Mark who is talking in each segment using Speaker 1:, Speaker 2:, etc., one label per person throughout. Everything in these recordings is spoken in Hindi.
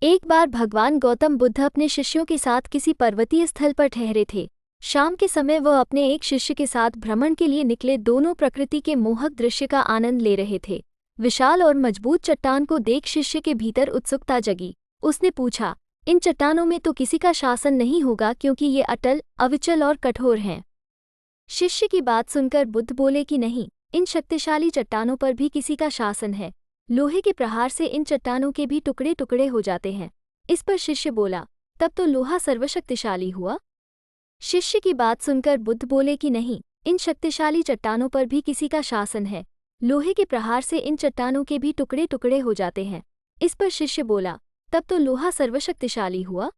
Speaker 1: एक बार भगवान गौतम बुद्ध अपने शिष्यों के साथ किसी पर्वतीय स्थल पर ठहरे थे। शाम के समय वह अपने एक शिष्य के साथ भ्रमण के लिए निकले। दोनों प्रकृति के मोहक दृश्य का आनंद ले रहे थे। विशाल और मजबूत चट्टान को देख शिष्य के भीतर उत्सुकता जगी। उसने पूछा, इन चट्टानों में तो किसी का शासन नहीं होगा क्योंकि ये अटल, अविचल और कठोर हैं। शिष्य की बात सुनकर बुद्ध बोले कि नहीं, इन शक्तिशाली चट्टानों पर भी किसी का शासन है। लोहे के प्रहार से इन चट्टानों के भी टुकड़े टुकड़े हो जाते हैं। इस पर शिष्य बोला, तब तो लोहा सर्वशक्तिशाली हुआ। शिष्य की बात सुनकर बुद्ध बोले कि नहीं, इन शक्तिशाली चट्टानों पर भी किसी का शासन है। लोहे के प्रहार से इन चट्टानों के भी टुकड़े टुकड़े हो जाते हैं। इस पर शिष्य बोला, तब तो लोहा सर्वशक्तिशाली हुआ।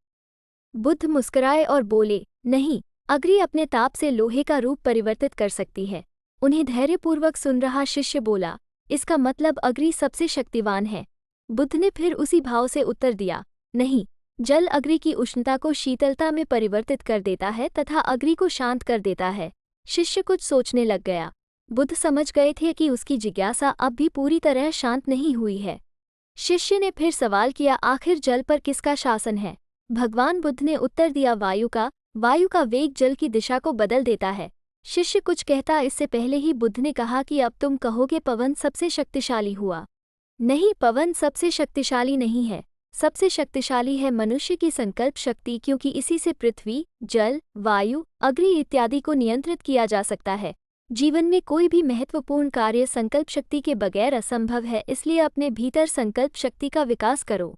Speaker 1: बुद्ध मुस्कुराए और बोले, नहीं, अग्नि अपने ताप से लोहे का रूप परिवर्तित कर सकती है। उन्हें धैर्यपूर्वक सुन रहा शिष्य बोला, इसका मतलब अग्नि सबसे शक्तिवान है। बुद्ध ने फिर उसी भाव से उत्तर दिया, नहीं, जल अग्नि की उष्णता को शीतलता में परिवर्तित कर देता है तथा अग्नि को शांत कर देता है। शिष्य कुछ सोचने लग गया। बुद्ध समझ गए थे कि उसकी जिज्ञासा अब भी पूरी तरह शांत नहीं हुई है। शिष्य ने फिर सवाल किया, आखिर जल पर किसका शासन है? भगवान बुद्ध ने उत्तर दिया, वायु का। वायु का वेग जल की दिशा को बदल देता है। शिष्य कुछ कहता इससे पहले ही बुद्ध ने कहा कि अब तुम कहोगे पवन सबसे शक्तिशाली हुआ। नहीं, पवन सबसे शक्तिशाली नहीं है। सबसे शक्तिशाली है मनुष्य की संकल्प शक्ति, क्योंकि इसी से पृथ्वी, जल, वायु, अग्नि इत्यादि को नियंत्रित किया जा सकता है। जीवन में कोई भी महत्वपूर्ण कार्य संकल्प शक्ति के बगैर असंभव है, इसलिए अपने भीतर संकल्प शक्ति का विकास करो।